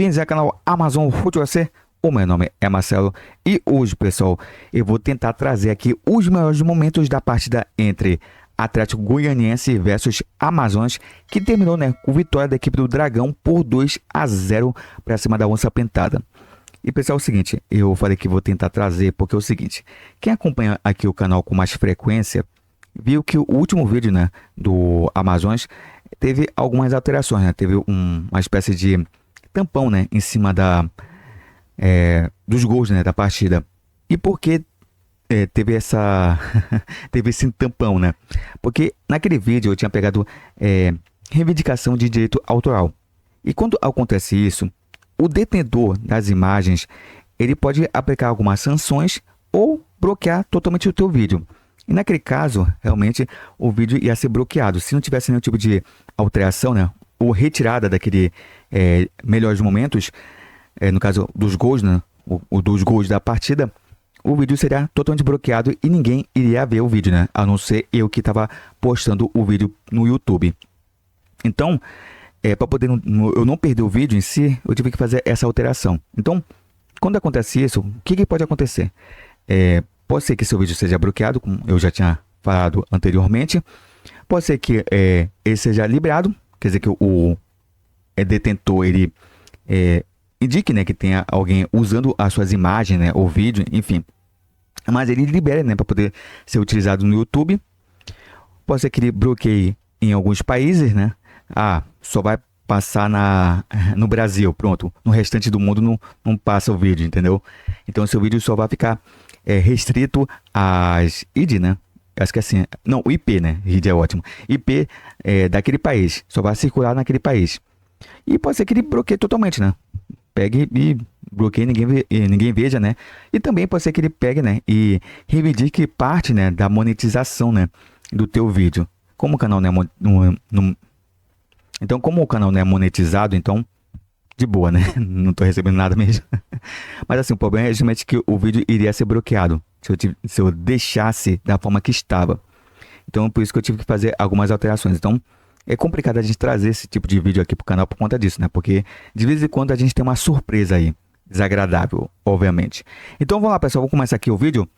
bem-vindos ao canal Amazon Futebol AC. O meu nome é Marcelo e hoje, pessoal, eu vou tentar trazer aqui os melhores momentos da partida entre Atlético Goianiense versus Amazonas, que terminou, com vitória da equipe do Dragão por 2-0 para cima da Onça Pintada. E, pessoal, é o seguinte, eu falei que vou tentar trazer porque é o seguinte, quem acompanha aqui o canal com mais frequência viu que o último vídeo, do Amazonas teve algumas alterações, teve uma espécie de tampão, em cima dos gols, da partida. E por que teve teve esse tampão, Porque naquele vídeo eu tinha pegado reivindicação de direito autoral. E quando acontece isso, o detentor das imagens, ele pode aplicar algumas sanções ou bloquear totalmente o teu vídeo. E naquele caso, realmente, o vídeo ia ser bloqueado. Se não tivesse nenhum tipo de alteração, ou retirada daquele melhores momentos, no caso dos gols, dos gols da partida, o vídeo seria totalmente bloqueado e ninguém iria ver o vídeo, a não ser eu que estava postando o vídeo no YouTube. Então, para poder eu não perder o vídeo em si, eu tive que fazer essa alteração. Então, quando acontece isso, o que pode acontecer? Pode ser que seu vídeo seja bloqueado, como eu já tinha falado anteriormente. Pode ser que ele seja liberado, quer dizer que o detentor ele indique, que tenha alguém usando as suas imagens, ou vídeo, enfim. Mas ele libera, para poder ser utilizado no YouTube. Pode ser que ele bloqueie em alguns países, só vai passar no Brasil, pronto. No restante do mundo não passa o vídeo, entendeu? Então seu vídeo só vai ficar restrito às ID, Acho que é assim, não, o IP, ID é ótimo. IP daquele país, só vai circular naquele país. E pode ser que ele bloqueie totalmente, Pegue e bloqueie, ninguém veja, E também pode ser que ele pegue, e reivindique parte, da monetização, do teu vídeo. Como o canal então, como o canal não é monetizado, então de boa, não tô recebendo nada mesmo. Mas assim, o problema é justamente que o vídeo iria ser bloqueado se eu deixasse da forma que estava. Então, por isso que eu tive que fazer algumas alterações. Então, é complicado a gente trazer esse tipo de vídeo aqui pro canal por conta disso, Porque de vez em quando a gente tem uma surpresa aí, desagradável, obviamente. Então, vamos lá, pessoal, vamos começar aqui o vídeo.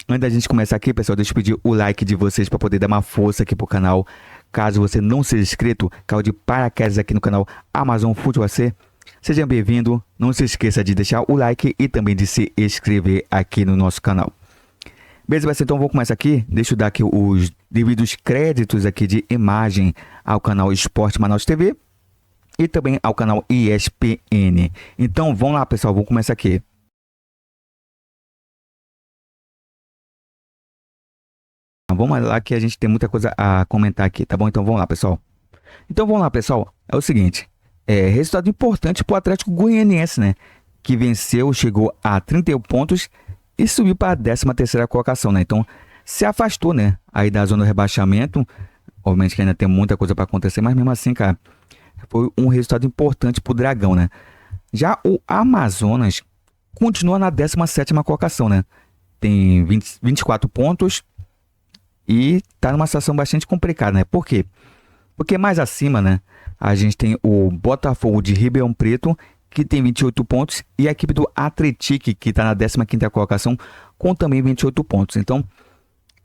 Antes da gente começar aqui, pessoal, deixa eu pedir o like de vocês para poder dar uma força aqui pro canal. Caso você não seja inscrito, caiu de paraquedas aqui no canal Amazon Futebol AC. Seja bem-vindo, não se esqueça de deixar o like e também de se inscrever aqui no nosso canal. Beleza, pessoal, então vamos começar aqui. Deixa eu dar aqui os devidos créditos aqui de imagem ao canal Esporte Manaus TV e também ao canal ESPN. Então vamos lá, pessoal, vamos começar aqui. Vamos lá que a gente tem muita coisa a comentar aqui, tá bom? Então vamos lá, pessoal. Então vamos lá, pessoal. É o seguinte, resultado importante para o Atlético Goianiense, que venceu, chegou a 31 pontos e subiu para a 13ª colocação, Então se afastou, aí da zona do rebaixamento. Obviamente que ainda tem muita coisa para acontecer, mas mesmo assim, cara, foi um resultado importante para o Dragão, Já o Amazonas continua na 17ª colocação, Tem 24 pontos. E tá numa situação bastante complicada, Por quê? Porque mais acima, a gente tem o Botafogo de Ribeirão Preto, que tem 28 pontos, e a equipe do Atlético, que está na 15ª colocação, com também 28 pontos. Então,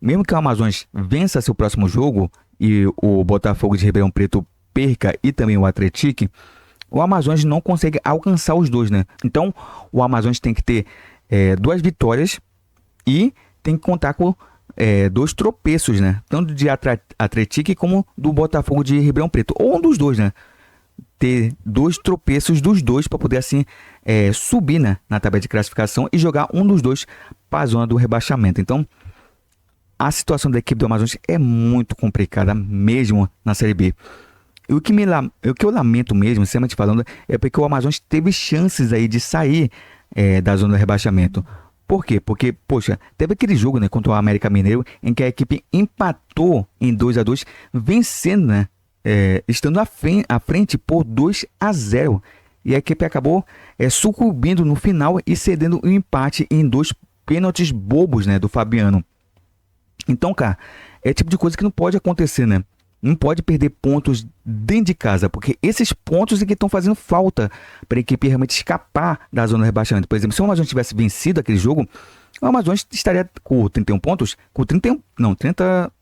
mesmo que o Amazonas vença seu próximo jogo, e o Botafogo de Ribeirão Preto perca, e também o Atlético, o Amazonas não consegue alcançar os dois, Então, o Amazonas tem que ter 2 vitórias, e tem que contar com 2 tropeços, Tanto de Atlético como do Botafogo de Ribeirão Preto. Ou um dos dois, Ter 2 tropeços dos dois para poder assim subir, na tabela de classificação e jogar um dos dois para a zona do rebaixamento. Então, a situação da equipe do Amazonas é muito complicada mesmo na Série B. E o que eu lamento mesmo, sinceramente falando, é porque o Amazonas teve chances aí de sair da zona do rebaixamento. Por quê? Porque, poxa, teve aquele jogo, contra o América Mineiro, em que a equipe empatou em 2-2, vencendo, estando à frente por 2-0. E a equipe acabou sucumbindo no final e cedendo o empate em 2 pênaltis bobos, do Fabiano. Então, cara, é tipo de coisa que não pode acontecer, Não pode perder pontos dentro de casa, porque esses pontos é que estão fazendo falta para a equipe realmente escapar da zona de rebaixamento. Por exemplo, se o Amazonas tivesse vencido aquele jogo, o Amazonas estaria com 31 pontos, com 31, não, 30,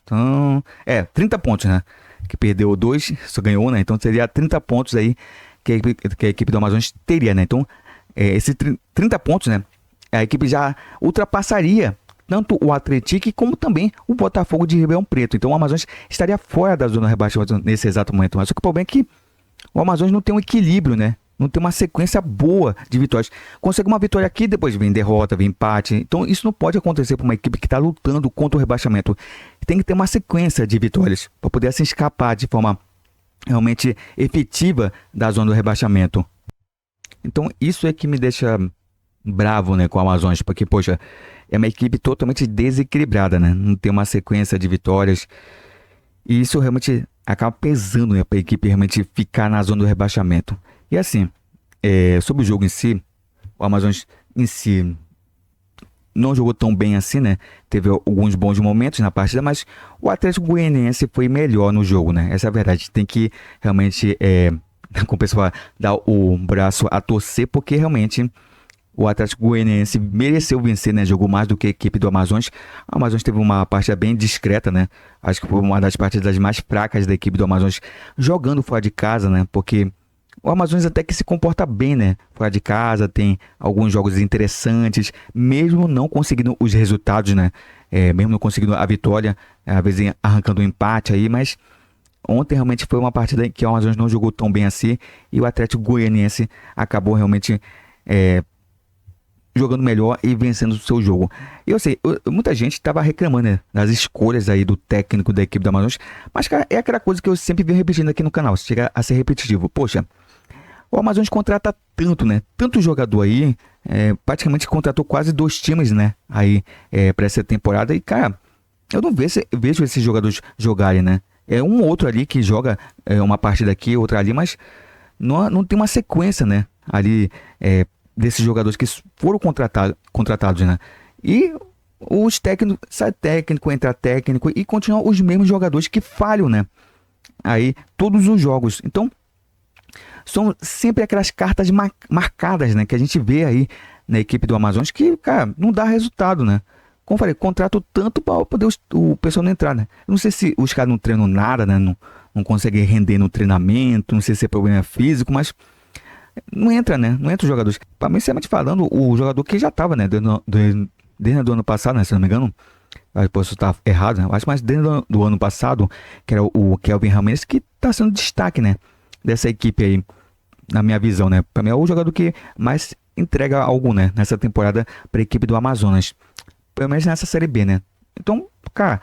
então, 30 pontos, né? Que perdeu 2, só ganhou, né? Então seria 30 pontos aí que a equipe do Amazonas teria, né? Então, esses 30 pontos, né? A equipe já ultrapassaria tanto o Atlético como também o Botafogo de Ribeirão Preto. Então o Amazonas estaria fora da zona de rebaixamento nesse exato momento. Mas só que o problema é que o Amazonas não tem um equilíbrio, né? Não tem uma sequência boa de vitórias. Consegue uma vitória aqui, depois vem derrota, vem empate. Então isso não pode acontecer para uma equipe que está lutando contra o rebaixamento. Tem que ter uma sequência de vitórias para poder assim escapar de forma realmente efetiva da zona do rebaixamento. Então isso é que me deixa bravo, né, com o Amazonas, porque, poxa, é uma equipe totalmente desequilibrada, né? Não tem uma sequência de vitórias. E isso realmente acaba pesando, né, para a equipe realmente ficar na zona do rebaixamento. E assim, sobre o jogo em si, o Amazonas em si não jogou tão bem assim, né? Teve alguns bons momentos na partida, mas o Atlético Goianiense foi melhor no jogo, né? Essa é a verdade. Tem que realmente, como o pessoal dar o braço a torcer, porque realmente o Atlético Goianiense mereceu vencer, né? Jogou mais do que a equipe do Amazonas. O Amazonas teve uma partida bem discreta, né? Acho que foi uma das partidas mais fracas da equipe do Amazonas jogando fora de casa, né? Porque o Amazonas até que se comporta bem, né? Fora de casa, tem alguns jogos interessantes, mesmo não conseguindo os resultados, né? Mesmo não conseguindo a vitória, às vezes arrancando um empate aí, mas ontem realmente foi uma partida em que o Amazonas não jogou tão bem assim e o Atlético Goianiense acabou realmente jogando melhor e vencendo o seu jogo. E eu sei, muita gente estava reclamando, né, das escolhas aí do técnico da equipe do Amazonas, mas, cara, é aquela coisa que eu sempre venho repetindo aqui no canal, chega a ser repetitivo. Poxa, o Amazonas contrata tanto, né, tanto jogador aí, praticamente contratou quase 2 times, né, aí para essa temporada, e, cara, eu não vejo esses jogadores jogarem, né. É um ou outro ali que joga uma partida aqui, outra ali, mas não tem uma sequência, né, ali, desses jogadores que foram contratados, né? E os técnicos, sai técnico, entra técnico e continuam os mesmos jogadores que falham, né? Aí, todos os jogos. Então, são sempre aquelas cartas marcadas, né? Que a gente vê aí na equipe do Amazonas que, cara, não dá resultado, né? Como eu falei, contrato tanto para poder o pessoal não entrar, né? Não sei se os caras não treinam nada, né? Não conseguem render no treinamento, não sei se é problema físico, mas não entra, né? Não entra os jogadores. Para mim, sinceramente falando, o jogador que já estava, né? Desde o ano passado, né? Se não me engano, eu posso estar errado, né? Acho mais desde do ano passado, que era o Kelvin Ramirez, que está sendo destaque, né? Dessa equipe aí, na minha visão, né? Para mim é o jogador que mais entrega algo, né? Nessa temporada para a equipe do Amazonas. Pelo menos nessa Série B, né? Então, cara,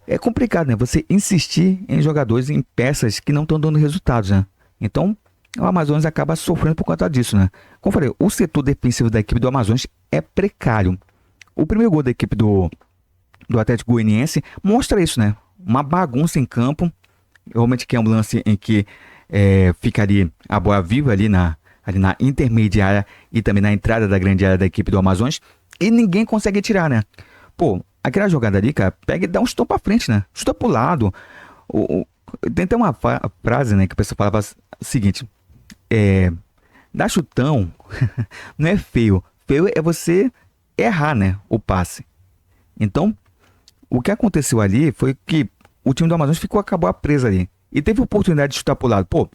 é complicado, né? Você insistir em jogadores, em peças que não estão dando resultados, né? Então, o Amazonas acaba sofrendo por conta disso, né? Como eu falei, o setor defensivo da equipe do Amazonas é precário. O primeiro gol da equipe do Atlético Goianiense mostra isso, né? Uma bagunça em campo. Realmente que é um lance em que fica ali a bola viva ali na intermediária e também na entrada da grande área da equipe do Amazonas. E ninguém consegue tirar, né? Pô, aquela jogada ali, cara, pega e dá um chutão pra frente, né? Chuta pro lado. Tem até uma frase, né, que a pessoa falava o seguinte: dar chutão não é feio. Feio é você errar, né, o passe. Então, o que aconteceu ali foi que o time do Amazonas acabou preso ali. E teve oportunidade de chutar pro lado. Pô,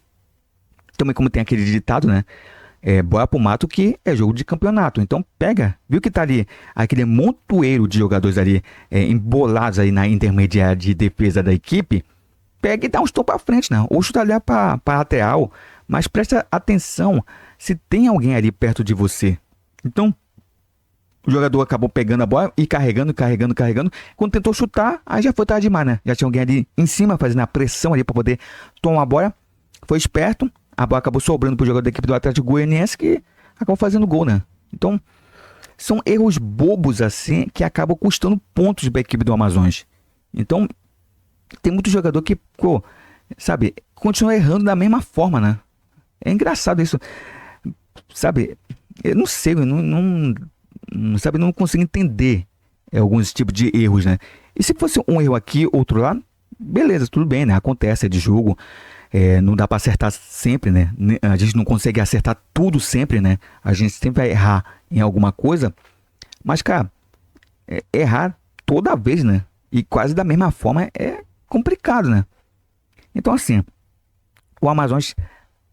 também como tem aquele ditado, né? Bola pro mato que é jogo de campeonato. Então pega, viu que tá ali aquele montoeiro de jogadores ali embolados aí na intermediária de defesa da equipe. Pega e dá um chutão pra frente, né? Ou chuta ali pra lateral. Mas presta atenção se tem alguém ali perto de você. Então, o jogador acabou pegando a bola e carregando. Quando tentou chutar, aí já foi tarde demais, né? Já tinha alguém ali em cima fazendo a pressão ali para poder tomar a bola. Foi esperto. A bola acabou sobrando pro jogador da equipe do Atlético Goianiense que acabou fazendo gol, né? Então, são erros bobos assim que acabam custando pontos para a equipe do Amazonas. Então, tem muito jogador que, sabe, continua errando da mesma forma, né? É engraçado isso. Sabe, eu não sei, eu sabe, não consigo entender alguns tipos de erros, né? E se fosse um erro aqui, outro lá, beleza, tudo bem, né? Acontece, é de jogo. Não dá para acertar sempre, né? A gente não consegue acertar tudo sempre, né? A gente sempre vai errar em alguma coisa. Mas, cara, errar toda vez, né? E quase da mesma forma é complicado, né? Então, assim, o Amazonas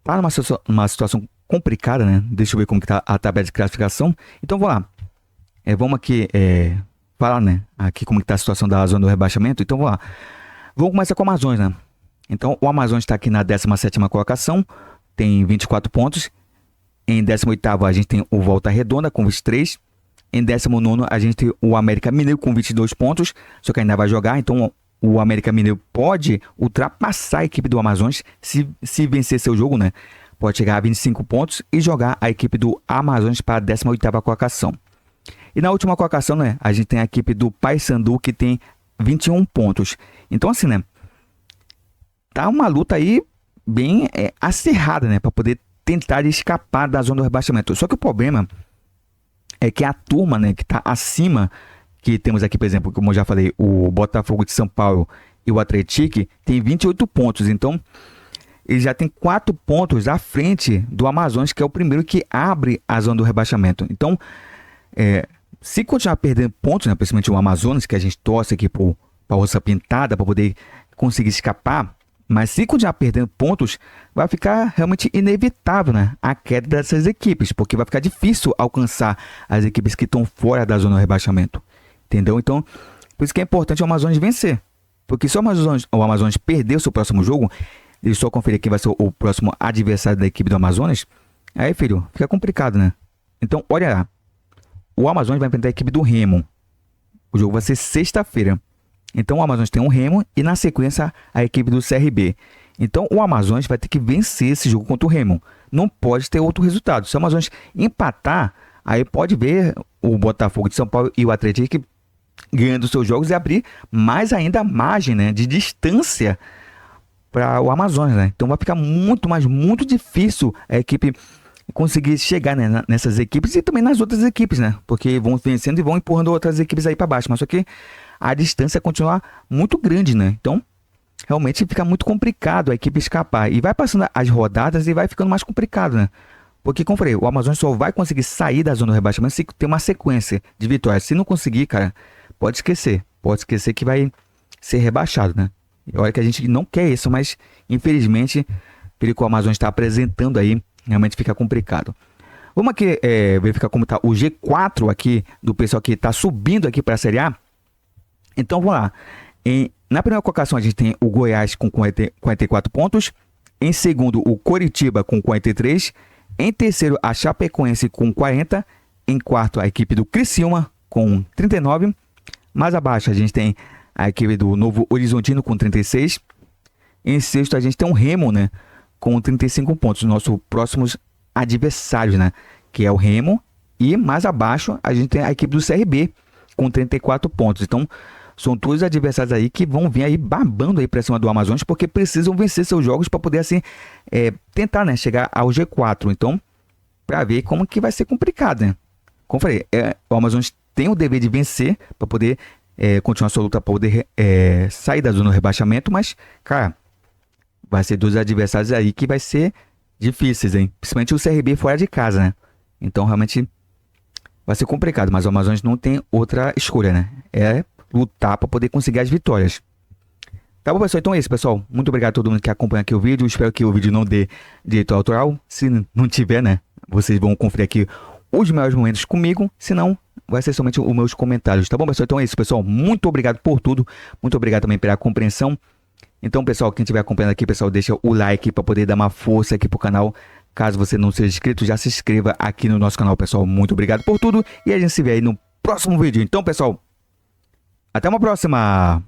tá numa situação complicada, né? Deixa eu ver como que tá a tabela de classificação. Então, vamos lá. Vamos aqui falar, né? Aqui como que tá a situação da zona do rebaixamento. Então, vamos lá. Vamos começar com o Amazonas, né? Então, o Amazonas está aqui na 17ª colocação, tem 24 pontos. Em 18º, a gente tem o Volta Redonda com 23. Em 19º, a gente tem o América Mineiro com 22 pontos, só que ainda vai jogar. Então, o América Mineiro pode ultrapassar a equipe do Amazonas se vencer seu jogo, né? Pode chegar a 25 pontos e jogar a equipe do Amazonas para a 18ª colocação. E na última colocação, né, a gente tem a equipe do Paysandu que tem 21 pontos. Então, assim, né, tá uma luta aí bem acirrada, né, para poder tentar escapar da zona do rebaixamento. Só que o problema é que a turma, né, que tá acima, que temos aqui, por exemplo, como eu já falei, o Botafogo de São Paulo e o Atlético, tem 28 pontos. Então, ele já tem 4 pontos à frente do Amazonas, que é o primeiro que abre a zona do rebaixamento. Então, se continuar perdendo pontos, né, principalmente o Amazonas, que a gente torce aqui para a Onça Pintada, para poder conseguir escapar, mas se continuar perdendo pontos, vai ficar realmente inevitável, né, a queda dessas equipes, porque vai ficar difícil alcançar as equipes que estão fora da zona do rebaixamento. Entendeu? Então, por isso que é importante o Amazonas vencer. Porque se o Amazonas perder o seu próximo jogo, ele só conferir quem vai ser o próximo adversário da equipe do Amazonas, aí, filho, fica complicado, né? Então, olha lá. O Amazonas vai enfrentar a equipe do Remo. O jogo vai ser sexta-feira. Então, o Amazonas tem um Remo e, na sequência, a equipe do CRB. Então, o Amazonas vai ter que vencer esse jogo contra o Remo. Não pode ter outro resultado. Se o Amazonas empatar, aí pode ver o Botafogo de São Paulo e o Atlético ganhando seus jogos e abrir mais ainda a margem, né, de distância para o Amazonas, né? Então vai ficar muito, mas muito difícil a equipe conseguir chegar, né, nessas equipes e também nas outras equipes, né? Porque vão vencendo e vão empurrando outras equipes aí para baixo. Mas só que a distância continua muito grande, né? Então realmente fica muito complicado a equipe escapar. E vai passando as rodadas e vai ficando mais complicado, né? Porque, como eu falei, o Amazonas só vai conseguir sair da zona do rebaixamento se ter uma sequência de vitórias. Se não conseguir, cara, pode esquecer. Pode esquecer que vai ser rebaixado, né? E olha que a gente não quer isso, mas infelizmente, pelo que o Amazonas está apresentando aí, realmente fica complicado. Vamos aqui verificar como está o G4 aqui do pessoal que está subindo aqui para a Série A. Então vamos lá. Na primeira colocação a gente tem o Goiás com 44 pontos. Em segundo, o Coritiba com 43. Em terceiro, a Chapecoense com 40. Em quarto, a equipe do Criciúma com 39. Mais abaixo a gente tem a equipe do Novo Horizontino com 36. Em sexto a gente tem um Remo, né, com 35 pontos. Nossos próximos adversários, né, que é o Remo. E mais abaixo a gente tem a equipe do CRB com 34 pontos. Então são todos adversários aí que vão vir aí babando aí para cima do Amazonas, porque precisam vencer seus jogos para poder assim tentar, né, chegar ao G4. Então, para ver como que vai ser complicado, né? Como eu falei, o Amazonas tem o dever de vencer para poder continuar sua luta para poder sair da zona do rebaixamento, mas, cara, vai ser dois adversários aí que vai ser difíceis, hein? Principalmente o CRB fora de casa, né? Então, realmente vai ser complicado, mas o Amazonas não tem outra escolha, né? É lutar para poder conseguir as vitórias. Tá bom, pessoal? Então é isso, pessoal. Muito obrigado a todo mundo que acompanha aqui o vídeo. Espero que o vídeo não dê direito autoral. Se não tiver, né, vocês vão conferir aqui os melhores momentos comigo. Se não, vai ser somente os meus comentários. Tá bom, pessoal? Então é isso, pessoal. Muito obrigado por tudo. Muito obrigado também pela compreensão. Então, pessoal, quem estiver acompanhando aqui, pessoal, deixa o like para poder dar uma força aqui pro canal. Caso você não seja inscrito, já se inscreva aqui no nosso canal, pessoal. Muito obrigado por tudo. E a gente se vê aí no próximo vídeo. Então, pessoal, até uma próxima!